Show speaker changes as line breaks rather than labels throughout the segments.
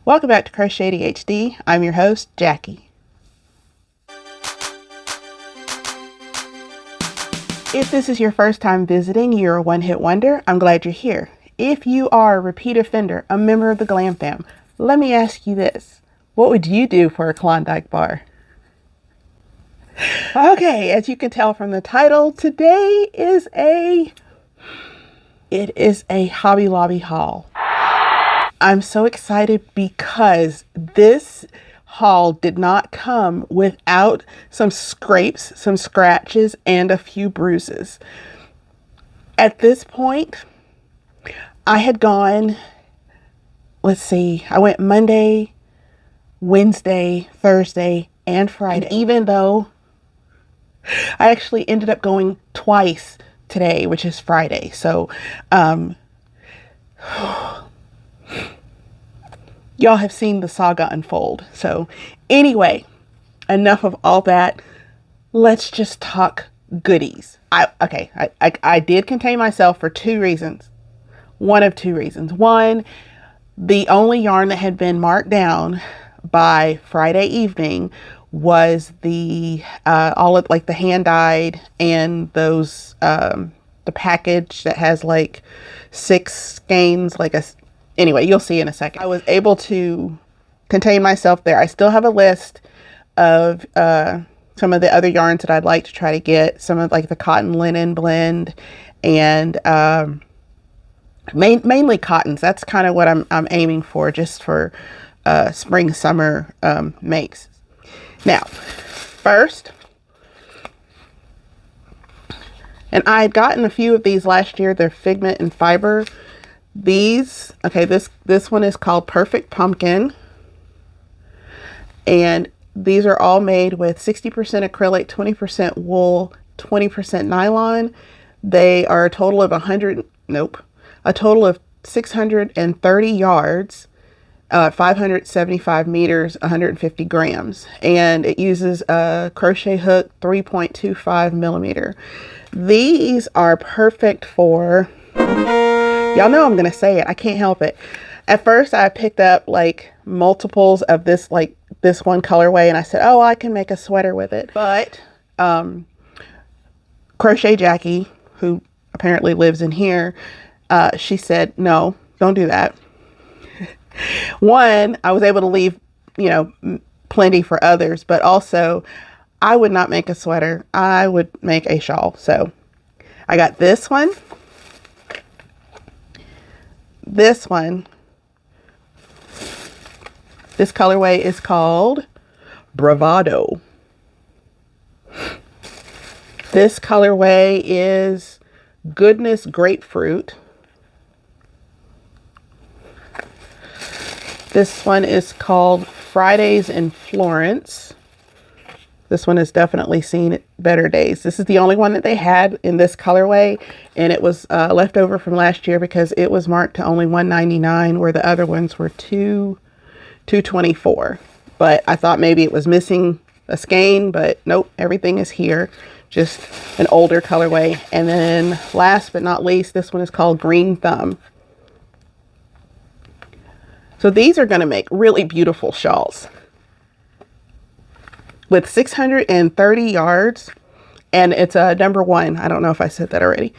Welcome back to croch80hd. I'm your host, Jackie. If this is your first time visiting, you're a one-hit wonder, I'm glad you're here. If you are a repeat offender, a member of the GlamFam, let me ask you this. What would you do for a Klondike bar? Okay, as you can tell from the title, today is a Hobby Lobby haul. I'm so excited because this haul did not come without some scrapes, some scratches, and a few bruises. At this point, I had gone, I went Monday, Wednesday, Thursday, and Friday. And even though I actually ended up going twice today, which is Friday. So, y'all have seen the saga unfold. So anyway, enough of all that. Let's just talk goodies. I did contain myself for two reasons. One of two reasons. One, the only yarn that had been marked down by Friday evening was the all of like the hand dyed and those the package that has like 6 skeins, like a anyway, you'll see in a second. I was able to contain myself there. I still have a list of some of the other yarns that I'd like to try to get, some of like the cotton linen blend, and mainly cottons. That's kind of what I'm aiming for, just for spring summer makes. Now, first, and I had gotten a few of these last year. They're Figment and Fiber. These, okay, this one is called Perfect Pumpkin, and these are all made with 60% acrylic, 20% wool, 20% nylon. They are a total of a total of 630 yards, 575 meters, 150 grams, and it uses a crochet hook 3.25 millimeter. These are perfect for, y'all know I'm going to say it. I can't help it. At first, I picked up like multiples of this, like this one colorway, and I said, oh, I can make a sweater with it. But Crochet Jackie, who apparently lives in here, she said, no, don't do that. One, I was able to leave, plenty for others, but also I would not make a sweater. I would make a shawl. So I got this one. This one, this colorway is called Bravado. This colorway is Goodness Grapefruit. This one is called Fridays in Florence. This one has definitely seen better days. This is the only one that they had in this colorway, and it was left over from last year because it was marked to only $1.99, where the other ones were $2.24. But I thought maybe it was missing a skein, but nope, everything is here. Just an older colorway. And then last but not least, this one is called Green Thumb. So these are going to make really beautiful shawls with 630 yards, and it's a number 1. I don't know if I said that already,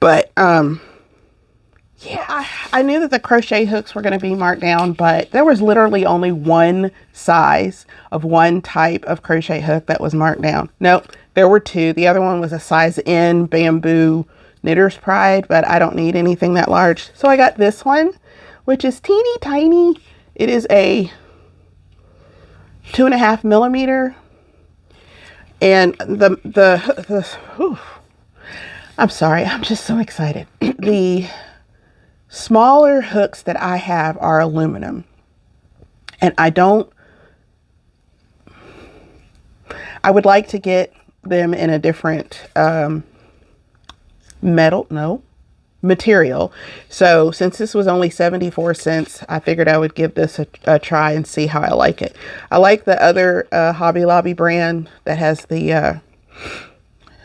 but yeah, I knew that the crochet hooks were going to be marked down, but there was literally only one size of one type of crochet hook that was marked down. Nope, there were 2. The other one was a size N bamboo Knitter's Pride, but I don't need anything that large. So I got this one, which is teeny tiny. It is a 2.5 millimeter, and I'm sorry, I'm just so excited. The smaller hooks that I have are aluminum, and I would like to get them in a different material. So since this was only 74 cents, I figured I would give this a try and see how I like it. I like the other Hobby Lobby brand that has the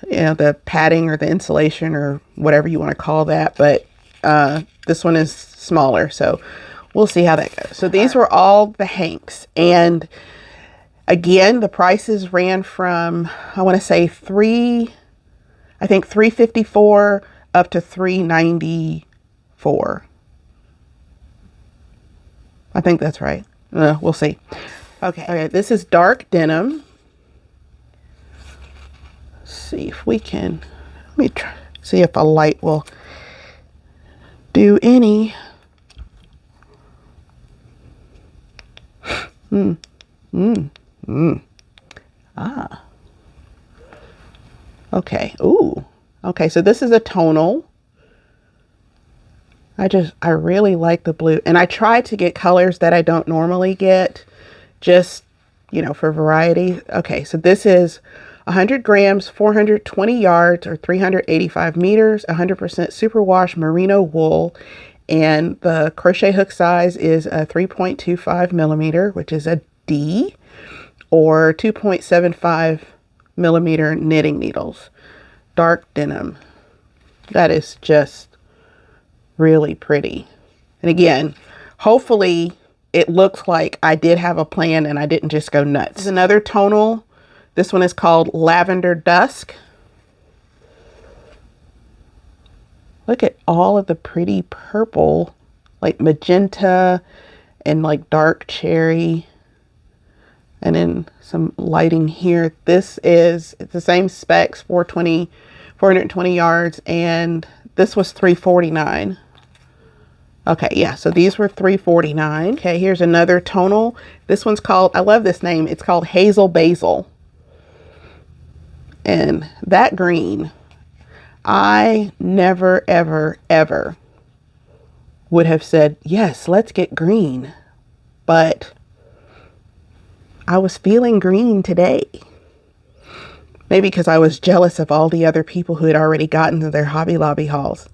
the padding or the insulation or whatever you want to call that, but this one is smaller. So we'll see how that goes. So these were all the hanks, and again, the prices ran from, I want to say $354 up to $394. I think that's right. We'll see. Okay, this is dark denim. Let's see if we can, let me try, see if a light will do any. Okay. Ooh. Okay, so this is a tonal. I really like the blue, and I try to get colors that I don't normally get, just, you know, for variety. Okay, so this is 100 grams, 420 yards, or 385 meters, 100% superwash merino wool, and the crochet hook size is a 3.25 millimeter, which is a D, or 2.75 millimeter knitting needles. Dark denim. That is just really pretty. And again, hopefully it looks like I did have a plan and I didn't just go nuts. This is another tonal. This one is called Lavender Dusk. Look at all of the pretty purple, like magenta and like dark cherry. And then some lighting here. It's the same specs, 420 yards, and this was $349. Okay, yeah, so these were $349. Okay, here's another tonal. This one's called, I love this name, it's called Hazel Basil. And that green, I never, ever, ever would have said, yes, let's get green. But I was feeling green today. Maybe because I was jealous of all the other people who had already gotten to their Hobby Lobby hauls.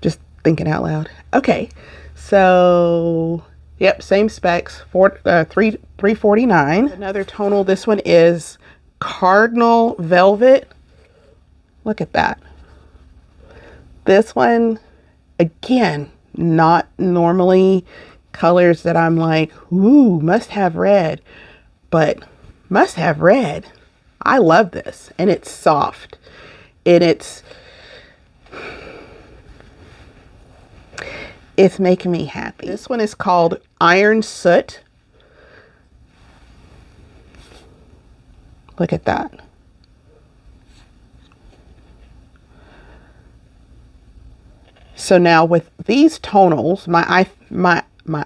Just thinking out loud. Okay, so yep, same specs, $349. Another tonal. This one is Cardinal Velvet. Look at that. This one, again, not normally colors that I'm like, ooh, must have red, but must have red. I love this, and it's soft, and it's making me happy. This one is called Iron Soot. Look at that. So now with these tonals, my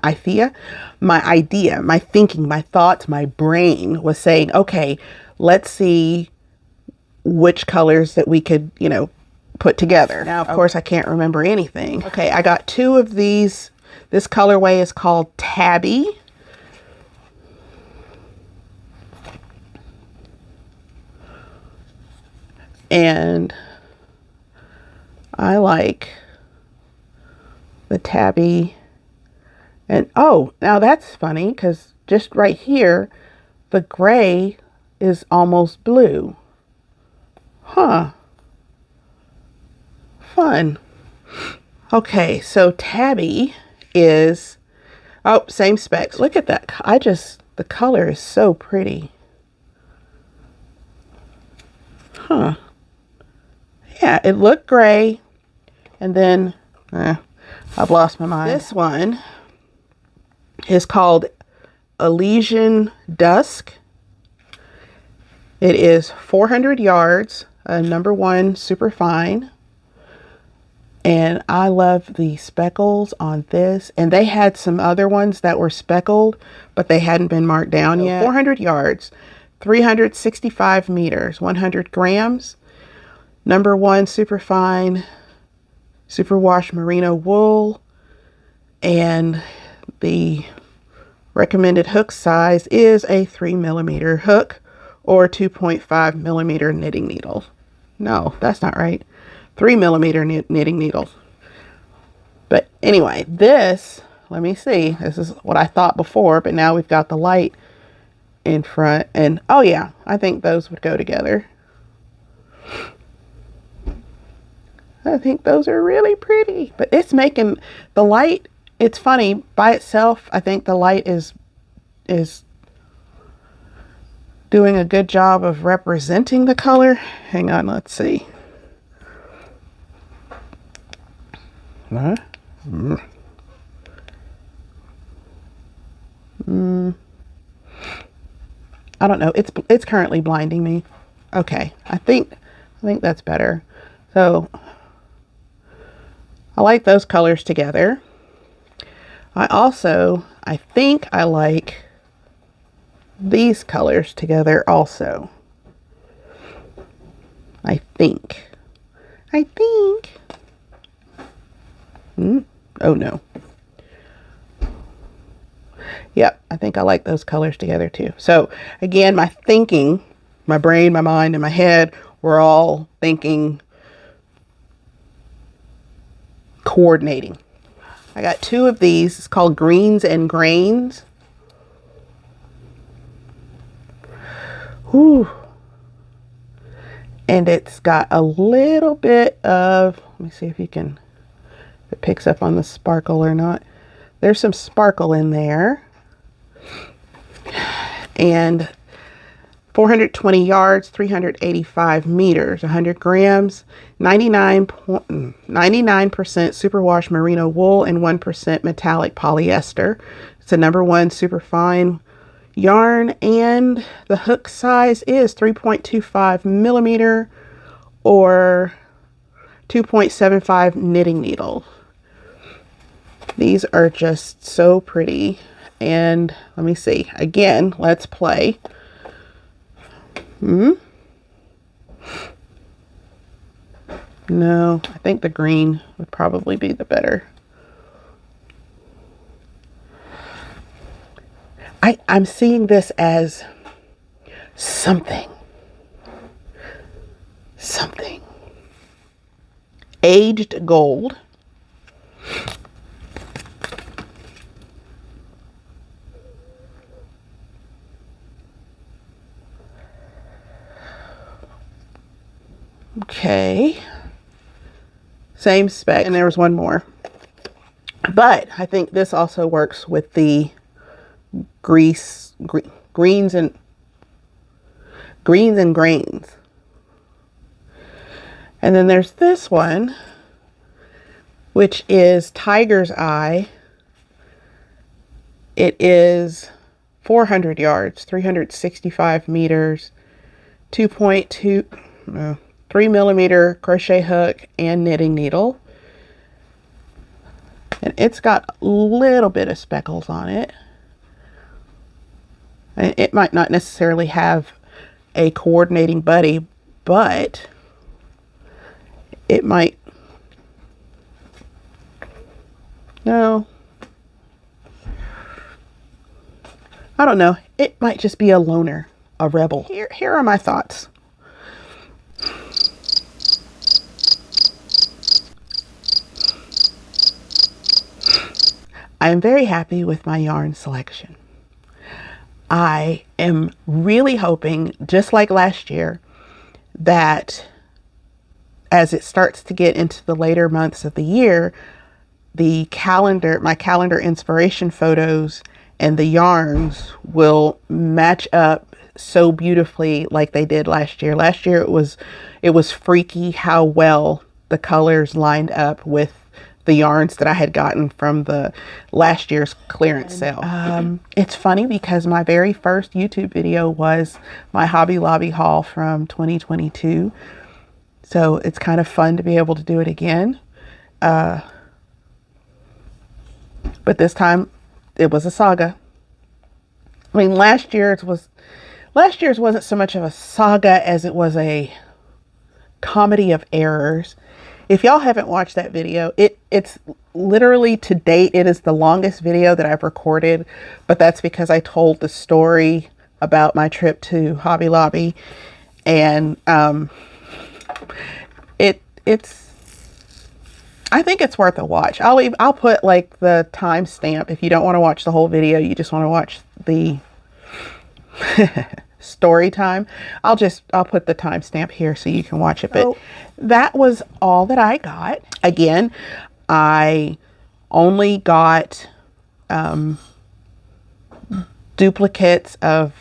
idea, my thinking, my thoughts, my brain was saying, okay, let's see which colors that we could, you know, put together. Now, of course, I can't remember anything. Okay, I got two of these. This colorway is called Tabby. And I like the Tabby. And oh, now that's funny because just right here, the gray is almost blue. Huh. Fun. Okay, so Tabby is, oh, same specs. Look at that. The color is so pretty. Huh. Yeah, it looked gray. And then, I've lost my mind. This one is called Elysian Dusk. It is 400 yards, number 1 super fine. And I love the speckles on this. And they had some other ones that were speckled, but they hadn't been marked down yet. 400 yards, 365 meters, 100 grams, number 1 super fine, superwash merino wool, and the recommended hook size is a 3 millimeter hook or 2.5 millimeter knitting needle. No, that's not right. 3 millimeter knitting needles. But anyway, this, let me see. This is what I thought before, but now we've got the light in front, and oh yeah, I think those would go together. I think those are really pretty, but it's making the light, it's funny by itself. I think the light is doing a good job of representing the color. Hang on, let's see. I don't know. It's currently blinding me. Okay, I think that's better. So I like those colors together. I think I like these colors together also. I think. Oh no. Yep, I think I like those colors together too. So again, my thinking, my brain, my mind, and my head, we're all thinking coordinating. I got 2 of these. It's called Greens and Grains. Whew. And it's got a little bit of, let me see if you can, if it picks up on the sparkle or not. There's some sparkle in there. And 420 yards, 385 meters, 100 grams, 99% superwash merino wool, and 1% metallic polyester. It's a #1 superfine yarn, and the hook size is 3.25 millimeter or 2.75 knitting needle. These are just so pretty. And let me see again, let's play. No, I think the green would probably be the better. I'm seeing this as something. Aged gold. Okay. Same spec, and there was one more. But I think this also works with the greens and grains. And then there's this one, which is Tiger's Eye. It is 400 yards, 365 meters, 3 millimeter crochet hook and knitting needle. And it's got a little bit of speckles on it. And it might not necessarily have a coordinating buddy, but it might. No. I don't know. It might just be a loner, a rebel. Here are my thoughts. I am very happy with my yarn selection. I am really hoping, just like last year, that as it starts to get into the later months of the year, my calendar inspiration photos and the yarns will match up so beautifully like they did last year. Last year it was freaky how well the colors lined up with the yarns that I had gotten from the last year's clearance sale. It's funny because my very first YouTube video was my Hobby Lobby haul from 2022. So it's kind of fun to be able to do it again. But this time it was a saga. I mean, last year's wasn't so much of a saga as it was a comedy of errors. If y'all haven't watched that video, it's literally, to date, it is the longest video that I've recorded, but that's because I told the story about my trip to Hobby Lobby, and I think it's worth a watch. I'll put like the timestamp if you don't want to watch the whole video, you just want to watch the story time. I'll put the timestamp here so you can watch it. But that was all that I got. Again, I only got duplicates of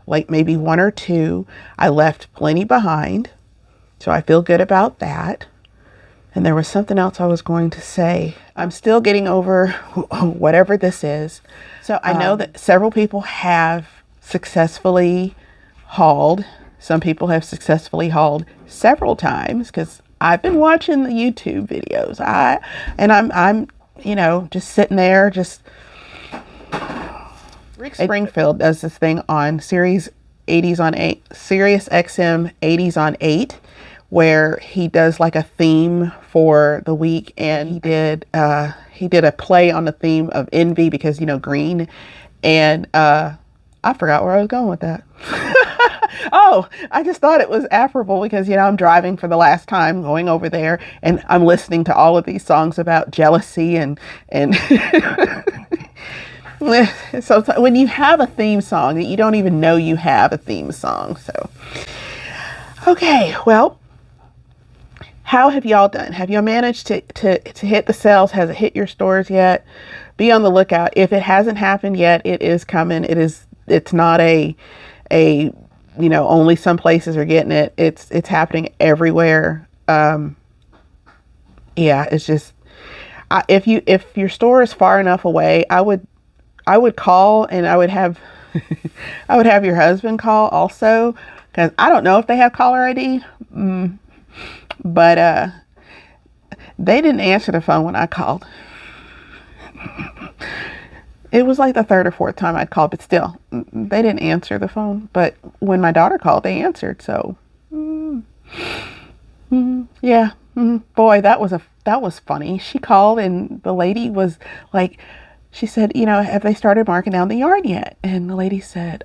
like maybe 1 or 2. I left plenty behind, so I feel good about that. And there was something else I was going to say. I'm still getting over whatever this is. So I know that several people have successfully hauled. Some people have successfully hauled several times, because I've been watching the YouTube videos. I'm you know, just sitting there, just Rick Springfield does this thing on Sirius XM 80s on 8, where he does like a theme for the week, and he did a play on the theme of envy, because, you know, green, and I forgot where I was going with that. Oh, I just thought it was affable because, you know, I'm driving for the last time going over there, and I'm listening to all of these songs about jealousy and so when you have a theme song that you don't even know you have a theme song. So, okay, well, how have y'all done? Have y'all managed to hit the sales? Has it hit your stores yet? Be on the lookout. If it hasn't happened yet, it is coming. It's not a you know, only some places are getting it. It's happening everywhere. Yeah, it's just, if your store is far enough away, I would call, and I would have I would have your husband call also, because I don't know if they have caller ID. But they didn't answer the phone when I called. It was like the 3rd or 4th time I'd called, but still, they didn't answer the phone. But when my daughter called, they answered. So, yeah, boy, that was funny. She called, and the lady was like, she said, you know, have they started marking down the yarn yet? And the lady said,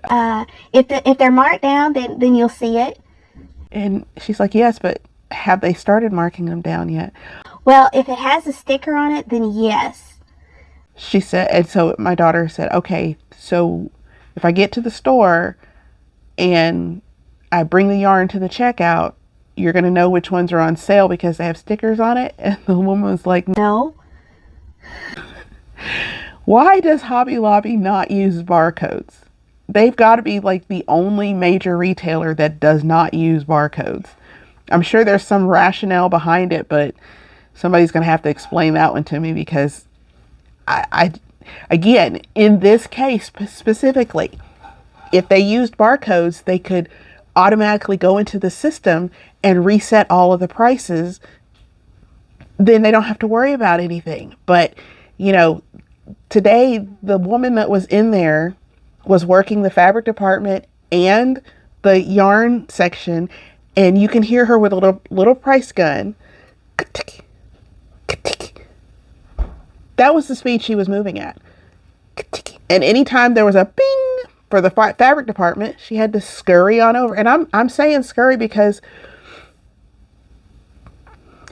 if they're marked down, then you'll see it.
And she's like, yes, but have they started marking them down yet?
Well, if it has a sticker on it, then yes.
She said, and so my daughter said, okay, so if I get to the store and I bring the yarn to the checkout, you're going to know which ones are on sale because they have stickers on it? And the woman was like,
no.
Why does Hobby Lobby not use barcodes? They've got to be like the only major retailer that does not use barcodes. I'm sure there's some rationale behind it, but somebody's going to have to explain that one to me, because I again, in this case specifically, if they used barcodes, they could automatically go into the system and reset all of the prices. Then they don't have to worry about anything. But, you know, today the woman that was in there was working the fabric department and the yarn section, and you can hear her with a little price gun. That was the speed she was moving at. And anytime there was a bing for the fabric department, she had to scurry on over. And I'm saying scurry because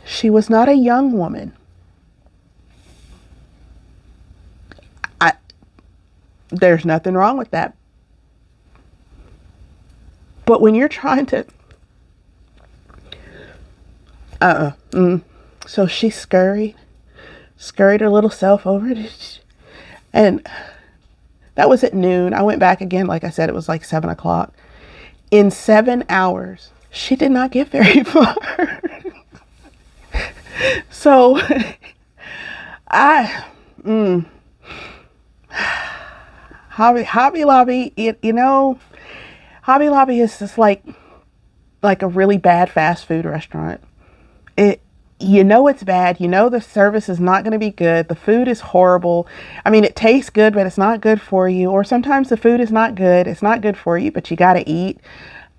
she was not a young woman. There's nothing wrong with that. But when you're trying to so she scurried her little self over it, and that was at noon. I went back again, like I said, it was like 7 o'clock. In 7 hours, she did not get very far. So Hobby Lobby, you know, Hobby Lobby is just like a really bad fast food restaurant. You know it's bad. You know the service is not going to be good. The food is horrible. I mean, it tastes good, but it's not good for you. Or sometimes the food is not good. It's not good for you, but you got to eat.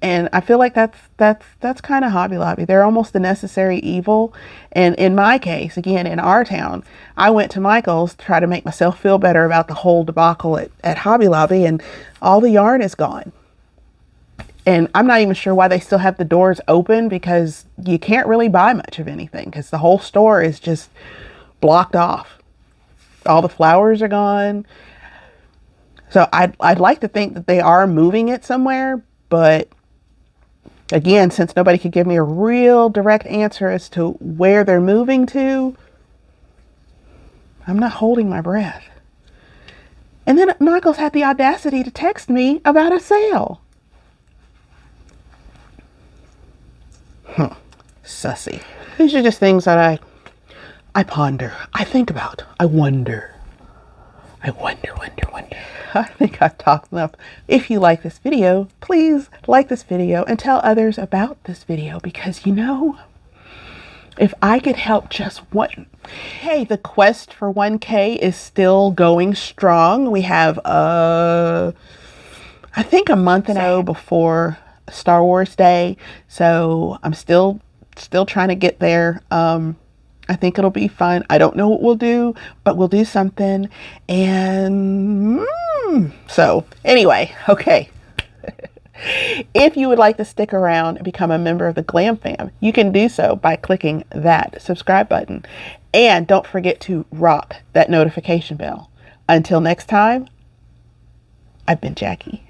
And I feel like that's kind of Hobby Lobby. They're almost a necessary evil. And in my case, again, in our town, I went to Michael's to try to make myself feel better about the whole debacle at Hobby Lobby, and all the yarn is gone. And I'm not even sure why they still have the doors open, because you can't really buy much of anything because the whole store is just blocked off. All the flowers are gone. So I'd like to think that they are moving it somewhere, But again, since nobody could give me a real direct answer as to where they're moving to, I'm not holding my breath. And then Michael's had the audacity to text me about a sale. Sussy. These are just things that I ponder, I think about, I wonder. I think I've talked enough. If you like this video, please like this video and tell others about this video, because you know, if I could help just one. Hey, the quest for 1K is still going strong. We have I think a month and so before Star Wars Day, so I'm still trying to get there. I think it'll be fun. I don't know what we'll do, but we'll do something. And so anyway, okay. If you would like to stick around and become a member of the GlamFam, you can do so by clicking that subscribe button. And don't forget to rock that notification bell. Until next time, I've been Jackie.